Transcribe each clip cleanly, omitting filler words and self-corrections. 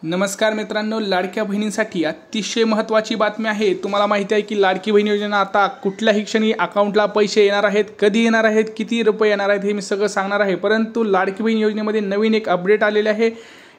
नमस्कार मित्रांनो, लाडक्या बहिणींसाठी अतिशय महत्त्वाची बातमी आहे। तुम्हाला माहिती आहे की लाडकी बहीण योजना आता कुठल्याही क्षणी अकाउंटला पैसे येणार आहेत, कधी येणार आहेत, किती रुपये येणार आहेत हे मी सगळं सांगणार आहे। परंतु लाडकी बहीण योजनेमध्ये नवीन एक अपडेट आलेले आहे।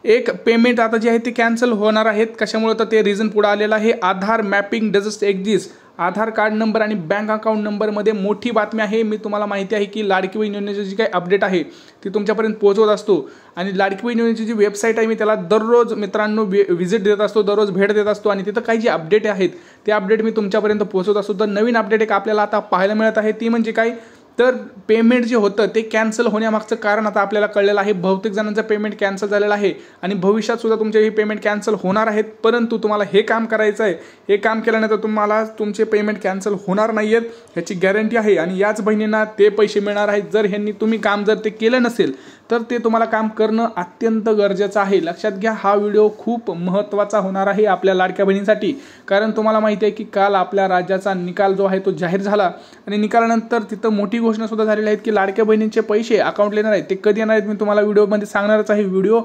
एक पेमेंट आता जे आहे ते कॅन्सल होणार आहेत। कशामुळे तर ते रिझन पुढे आलेलं आहे। Aadhaar mapping doesn't exist, Aadhaar card number आणि बँक अकाउंट नंबरमध्ये मोठी बातमी आहे। मी तुम्हाला माहिती आहे की लाडकी बहीण योजनेची जी काही अपडेट आहे ती तुमच्यापर्यंत पोहोचवत असतो आणि लाडकी बहीण योजनेची जी वेबसाईट आहे मी त्याला दररोज मित्रांनो व्हिजिट देत असतो, दररोज भेट देत असतो आणि तिथं काही जी अपडेट आहेत ते अपडेट मी तुमच्यापर्यंत पोहोचवत असतो। तर नवीन अपडेट एक आपल्याला आता पाहायला मिळत आहे, ती म्हणजे काय तर पेमेंट जे होतं ते कॅन्सल होण्यामागचं कारण आता आपल्याला कळलेलं आहे। बहुतेक जणांचं पेमेंट कॅन्सल झालेलं आहे आणि भविष्यात सुद्धा तुमचे हे पेमेंट कॅन्सल होणार आहेत। परंतु तुम्हाला हे काम करायचं आहे, हे काम केल्यानंतर तुम्हाला तुमचे पेमेंट कॅन्सल होणार नाहीत याची गॅरंटी आहे आणि याच बहिणींना ते पैसे मिळणार आहेत। जर ह्यांनी तुम्ही काम जर ते केलं नसेल तर ते तुम्हाला काम करणं अत्यंत गरजेचं आहे। लक्षात घ्या, हा व्हिडिओ खूप महत्त्वाचा होणार आहे आपल्या लाडक्या बहिणींसाठी। कारण तुम्हाला माहिती आहे की काल आपल्या राज्याचा निकाल जो आहे तो जाहीर झाला आणि निकालानंतर तिथं मोठी घोषणा सुद्धा झालेली आहेत की लाडक्या बहिणींचे पैसे अकाउंटला येणार आहेत। ते कधी येणार आहेत मी तुम्हाला व्हिडिओमध्ये सांगणारच आहे। व्हिडिओ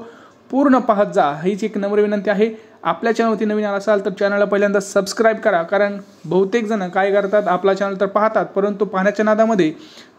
पूर्ण पाहत जा, हीच एक नम्र विनंती आहे। आपल्या चॅनलवरती नवीन आला असाल तर चॅनलला पहिल्यांदा सबस्क्राईब करा। कारण बहुतेक जण काय करतात, आपला चॅनल तर पाहतात परंतु पाहण्याच्या नादामध्ये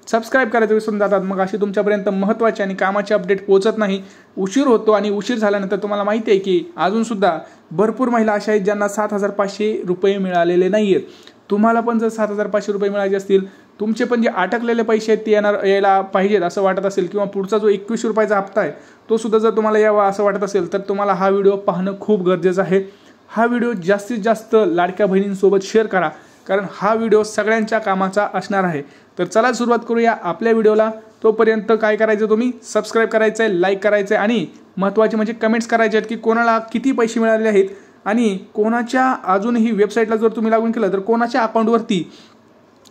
सबस्क्राईब करायचं विसरून जातात। मग अशी तुमच्यापर्यंत महत्त्वाची आणि कामाची अपडेट पोहोचत नाही, उशीर होतो आणि उशीर झाल्यानंतर तुम्हाला माहिती आहे की अजून सुद्धा भरपूर महिला अशा आहेत ज्यांना 7,500 रुपये मिळालेले नाही आहेत। तुम्हाला पण जर 7,500 रुपये मिळायचे असतील, तुमचे पण जे अटकलेले पैसे आहेत ते यायला पाहिजेत असं वाटत असेल किंवा पुढचा जो 21 रुपयाचा हप्ता आहे तो सुद्धा जर तुम्हाला यावा असं वाटत असेल तर तुम्हाला हा व्हिडिओ पाहणं खूप गरजेचं आहे। हा व्हिडिओ जास्तीत जास्त लाडक्या बहिणींसोबत शेअर करा, कारण हा व्हिडिओ सगळ्यांच्या कामाचा असणार आहे। तर चला सुरुवात करूया आपल्या व्हिडिओला। तोपर्यंत काय करायचं, तुम्ही सबस्क्राईब करायचं आहे, लाईक करायचं आहे आणि महत्त्वाचे म्हणजे कमेंट्स करायचे आहेत की कोणाला किती पैसे मिळाले आहेत आणि कोणाच्या अजूनही वेबसाईटला जर तुम्ही लॉग इन केलं तर कोणाच्या अकाउंटवरती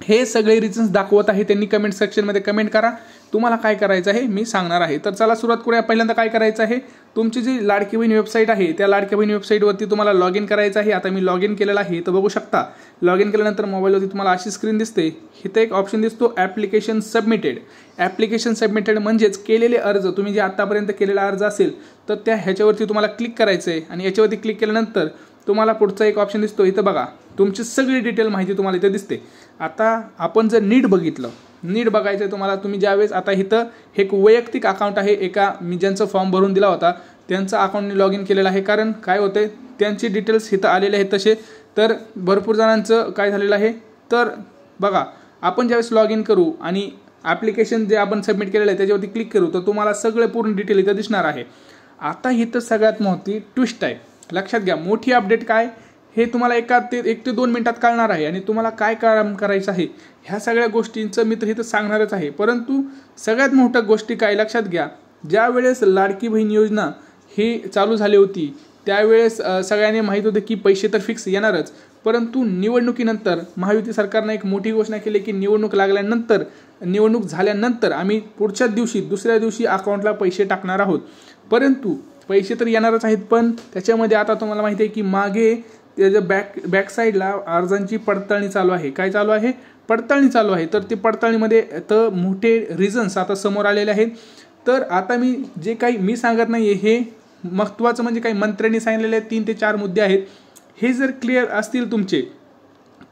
हे सगळे रिझन्स दाखवत आहे त्यांनी कमेंट सेक्शनमध्ये कमेंट करा। तुम्हाला काय करायचं आहे मी सांगणार आहे। तर चला सुरुवात करूया। पहिल्यांदा काय करायचं आहे, तुमची जी लाडकी बहीण वेबसाईट आहे त्या लाडकी बहीण वेबसाईटवरती तुम्हाला लॉग इन करायचं आहे। आता मी लॉग इन केलेलं आहे, तर बघू शकता लॉग इन केल्यानंतर मोबाईलवरती तुम्हाला अशी स्क्रीन दिसते। इथे एक ऑप्शन दिसतो ॲप्लिकेशन सबमिटेड। ॲप्लिकेशन सबमिटेड म्हणजेच केलेले अर्ज, तुम्ही जे आतापर्यंत केलेला अर्ज असेल तर त्या ह्याच्यावरती तुम्हाला क्लिक करायचं आहे आणि याच्यावरती क्लिक केल्यानंतर तुम्हाला पुढचा एक ऑप्शन दिसतो। इथं बघा तुमची सगळी डिटेल माहिती तुम्हाला इथे दिसते। आता आपण जर नीट बघितलं, नीट बघायचं आहे तुम्हाला, तुम्ही ज्यावेळेस आता इथं एक वैयक्तिक अकाउंट आहे, एका मी ज्यांचं फॉर्म भरून दिला होता त्यांचं अकाउंटने लॉग इन केलेलं आहे। कारण काय होते त्यांची डिटेल्स इथं आलेले आहेत तसे, तर भरपूर जणांचं काय झालेलं आहे तर बघा आपण ज्यावेळेस लॉग इन करू आणि ॲप्लिकेशन जे आपण सबमिट केलेलं आहे त्याच्यावरती क्लिक करू तर तुम्हाला सगळे पूर्ण डिटेल इथं दिसणार आहे। आता इथं सगळ्यात मोठी ट्विस्ट आहे, लक्षात घ्या। मोठी अपडेट काय हे तुम्हाला 1 ते 2 मिनिटात कळणार आहे आणि तुम्हाला काय काम करायचं आहे ह्या सगळ्या गोष्टींचं मी तर इथं सांगणारच आहे। परंतु सगळ्यात मोठ्या गोष्टी काय लक्षात घ्या, ज्या वेळेस लाडकी बहीण योजना ही चालू झाली होती त्यावेळेस सगळ्यांनी माहीत होते की पैसे तर फिक्स येणारच, परंतु निवडणुकीनंतर महायुती सरकारनं एक मोठी घोषणा केली की निवडणूक झाल्यानंतर आम्ही पुढच्या दिवशी दुसऱ्या दिवशी अकाउंटला पैसे टाकणार आहोत। परंतु पैसे तर येणारच आहेत, पण त्याच्यामध्ये आता तुम्हाला माहिती आहे की मागे त्याच्या बॅक साईडला अर्जांची पडताळणी चालू आहे। काय चालू आहे? पडताळणी चालू आहे। तर ती पडताळणीमध्ये तर मोठे रिझन्स आता समोर आलेले आहेत। तर आता मी जे काही मी सांगत नाही हे महत्त्वाचं म्हणजे काही मंत्र्यांनी सांगितलेले 3 ते 4 मुद्दे आहेत, हे जर क्लिअर असतील तुमचे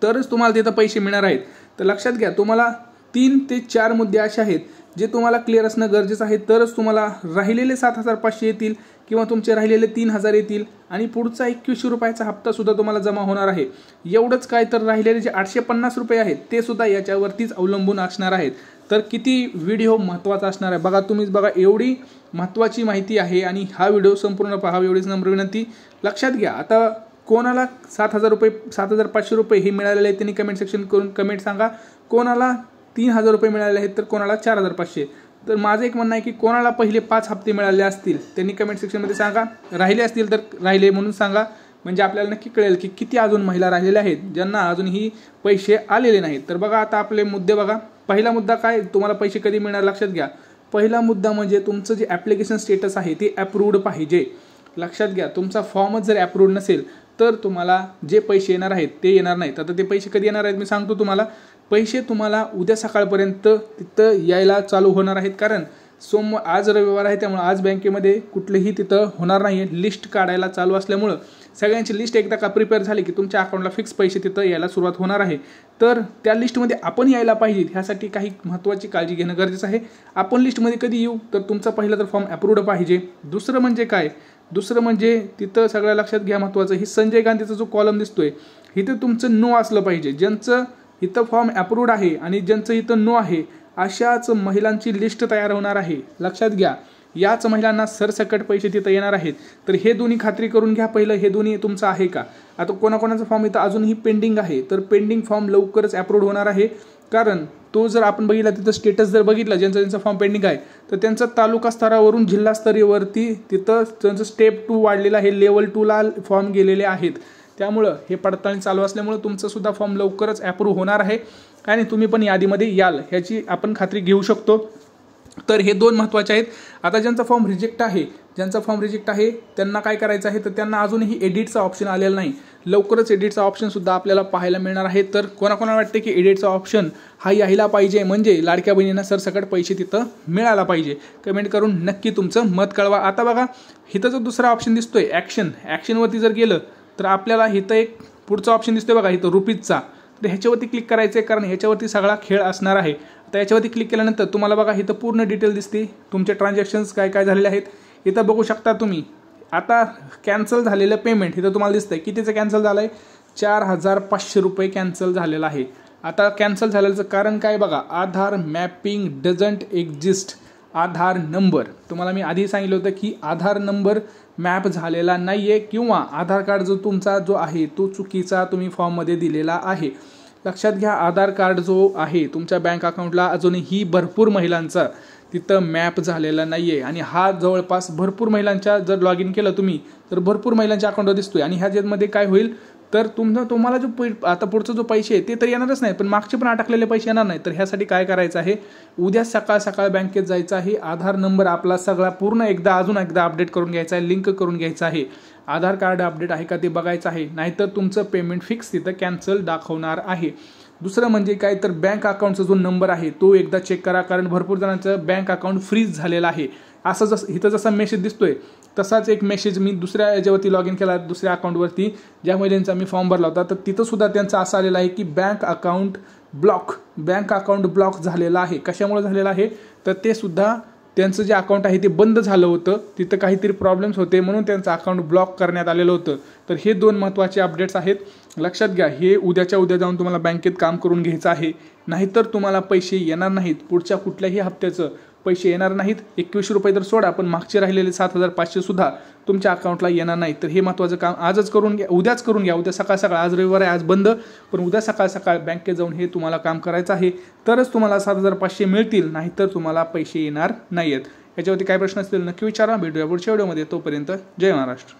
तरच तुम्हाला तिथं पैसे मिळणार आहेत। तर लक्षात घ्या, तुम्हाला 3 ते 4 मुद्दे असे आहेत जे तुम्हाला क्लिअर असणं गरजेचं आहे, तरच तुम्हाला राहिलेले 7,500 येतील किंवा तुमचे राहिलेले 3,000 येतील आणि पुढचा 21 रुपयाचा हप्ता सुद्धा तुम्हाला जमा होणार आहे। एवढंच काय, तर राहिलेले जे 850 रुपये आहेत ते सुद्धा याच्यावरतीच अवलंबून असणार आहेत। तर किती व्हिडिओ महत्त्वाचा असणार आहे बघा, तुम्हीच बघा, एवढी महत्त्वाची माहिती आहे आणि हा व्हिडिओ संपूर्ण पहा, एवढीच नम्र विनंती। लक्षात घ्या, आता कोणाला 7,500 रुपये हे मिळालेले आहेत त्यांनी कमेंट सेक्शन करून कमेंट सांगा। कोणाला 3,000 रुपये मिळालेले आहेत तर कोणाला 4,500। तर माझं एक म्हणणं आहे की कोणाला पहिले 5 हप्ते मिळाले असतील त्यांनी कमेंट सेक्शनमध्ये सांगा, राहिले असतील तर राहिले म्हणून सांगा, म्हणजे आपल्याला नक्की कळेल की किती अजून महिला राहिलेल्या आहेत ज्यांना अजूनही पैसे आलेले नाहीत। तर बघा आता आपले मुद्दे बघा। पहिला मुद्दा काय, तुम्हाला पैसे कधी मिळणार लक्षात घ्या। पहिला मुद्दा म्हणजे तुमचं जे ॲप्लिकेशन स्टेटस आहे ते अप्रूव्ड पाहिजे। लक्षात घ्या, तुमचा फॉर्मच जर अप्रूव्ड नसेल तर तुम्हाला जे पैसे येणार आहेत ते येणार नाहीत। आता ते पैसे कधी येणार आहेत मी सांगतो तुम्हाला। पैसे तुम्हाला उद्या सकाळपर्यंत तिथं यायला चालू होणार आहेत, कारण आज रविवार आहे, त्यामुळे आज बँकेमध्ये कुठलेही तिथं होणार नाही आहे. लिस्ट काढायला चालू असल्यामुळं सगळ्यांची लिस्ट एकदा का प्रिपेअर झाली की तुमच्या अकाउंटला फिक्स पैसे तिथं यायला सुरुवात होणार आहे. तर त्या लिस्टमध्ये आपण यायला पाहिजे, ह्यासाठी काही महत्त्वाची काळजी घेणं गरजेचं आहे. आपण लिस्टमध्ये कधी येऊ, तर तुमचा पहिला तर फॉर्म अप्रूव्ड पाहिजे. दुसरं म्हणजे काय, दुसरं म्हणजे तिथं सगळ्या लक्षात घ्या महत्त्वाचं, ही संजय गांधीचा जो कॉलम दिसतोय इथं तुमचं नो असलं पाहिजे. ज्यांचं इथं फॉर्म अप्रूव्ड आहे आणि ज्यांचं इथं नो आहे अशाच महिलांची लिस्ट तयार होणार आहे. लक्षात घ्या, याच महिलांना सरसकट पैसे तिथं येणार आहेत. तर हे दोन्ही खात्री करून घ्या पहिलं, हे दोन्ही तुमचं आहे का. आता कोणाकोणाचा फॉर्म इथं अजूनही पेंडिंग आहे, तर पेंडिंग फॉर्म लवकरच अप्रूव्ड होणार आहे. कारण तो जर आपण बघितला तिथं स्टेटस जर बघितला ज्यांचा फॉर्म पेंडिंग आहे, तर त्यांचं तालुका स्तरावरून जिल्हा स्तरीयवरती तिथं त्यांचं स्टेप 2 वाढलेलं आहे, लेवल 2ला फॉर्म गेलेले आहेत. त्यामुळं हे पडताळणी चालू असल्यामुळं तुमचं सुद्धा फॉर्म लवकरच अप्रूव्ह होणार आहे आणि तुम्ही पण यादीमध्ये याल ह्याची आपण खात्री घेऊ शकतो. तर हे दोन महत्त्वाचे आहेत. आता ज्यांचा फॉर्म रिजेक्ट आहे त्यांना काय करायचं आहे, तर त्यांना अजूनही एडिटचा ऑप्शन आलेला नाही. लवकरच एडिटचा ऑप्शन सुद्धा आपल्याला पाहायला मिळणार आहे. तर कोणाकोणाला वाटते की एडिटचा ऑप्शन हा यायला पाहिजे, म्हणजे लाडक्या बहिणींना सरसकट पैसे तिथं मिळायला पाहिजे, कमेंट करून नक्की तुमचं मत कळवा. आता बघा, इथं जो दुसरा ऑप्शन दिसतोय ॲक्शनवरती जर गेलं तर आपल्याला इथं एक पुढचा ऑप्शन दिसतोय बघा, इथं रुपीजचा. तर ह्याच्यावरती क्लिक करायचं आहे, कारण ह्याच्यावरती सगळा खेळ असणार आहे. तर याच्यावरती क्लिक केल्यानंतर तुम्हाला बघा इथं पूर्ण डिटेल दिसते, तुमचे ट्रान्झॅक्शन्स काय काय झालेले आहेत इथं बघू शकता तुम्ही. आता कॅन्सल झालेलं पेमेंट इथं तुम्हाला दिसतंय, कितीचं कॅन्सल झालं आहे, 4500 रुपये कॅन्सल झालेलं आहे. आता कॅन्सल झाल्याचं कारण काय बघा, Aadhaar mapping doesn't exist. Aadhaar number तुम्हाला मी आधी सांगितलं होतं की आधार नंबर मॅप झालेला नाही आहे, किंवा आधार कार्ड जो तुमचा जो आहे तो चुकीचा तुम्ही फॉर्ममध्ये दिलेला आहे. लक्षात घ्या, आधार कार्ड जो आहे तुमच्या बँक अकाउंटला अजूनही भरपूर महिलांचा तिथं मॅप झालेला नाही आहे. आणि हा जवळपास भरपूर महिलांच्या जर लॉग इन केलं तुम्ही तर भरपूर महिलांच्या अकाउंटवर दिसतोय. आणि ह्याच्यामध्ये काय होईल, तर तुम्हाला जो आता पुढचं जो पैसे आहे ते तर येणारच नाही, पण मागचे पण अटकलेले पैसे येणार नाही. तर ह्यासाठी काय करायचं आहे, उद्या सकाळ बँकेत जायचं आहे, आधार नंबर आपला सगळा पूर्ण अजून एकदा अपडेट करून घ्यायचा आहे, लिंक करून घ्यायचा आहे, आधार कार्ड अपडेट आहे का ते बघायचं आहे. नाहीतर तुमचं पेमेंट फिक्स तिथं कॅन्सल दाखवणार आहे. दुसरं म्हणजे काय, तर बँक अकाउंटचा जो नंबर आहे तो एकदा चेक करा, कारण भरपूर जणांचं बँक अकाउंट फ्रीज झालेलं आहे. असं इथं जसा मेसेज दिसतोय तसाच एक मेसेज मी दुसऱ्या याच्यावरती लॉग इन केला, दुसऱ्या अकाउंटवरती ज्या महिलांचा मी फॉर्म भरला होता, तर तिथं सुद्धा त्यांचा असं आलेला आहे की बँक अकाउंट ब्लॉक झालेला आहे. कशामुळे झालेलं आहे, तर ते सुद्धा त्यांचं जे अकाउंट आहे ते बंद झालं होतं, तिथं काहीतरी प्रॉब्लेम्स होते म्हणून त्यांचं अकाउंट ब्लॉक करण्यात आलेलं होतं. तर हे दोन महत्त्वाचे अपडेट्स आहेत, लक्षात घ्या. हे उद्याच्या उद्या जाऊन तुम्हाला बँकेत काम करून घ्यायचं आहे, नाहीतर तुम्हाला पैसे येणार नाहीत. पुढच्या कुठल्याही हप्त्याचं पैसे येणार नाहीत. 21 रुपये तर सोडा, पण मागचे राहिलेले 7500 सुद्धा तुमच्या अकाउंटला येणार नाही. तर हे महत्त्वाचं काम आजच करून घ्या, उद्याच करून घ्या. उद्या सकाळ आज रविवार आहे, आज बंद, पण उद्या सकाळ बँकेत जाऊन हे तुम्हाला काम करायचं आहे. तरच तुम्हाला 7500 मिळतील, नाहीतर तुम्हाला पैसे येणार नाहीत. याच्यावरती काय प्रश्न असतील नक्की विचारा. भेटूया पुढच्या व्हिडिओमध्ये. तोपर्यंत जय महाराष्ट्र.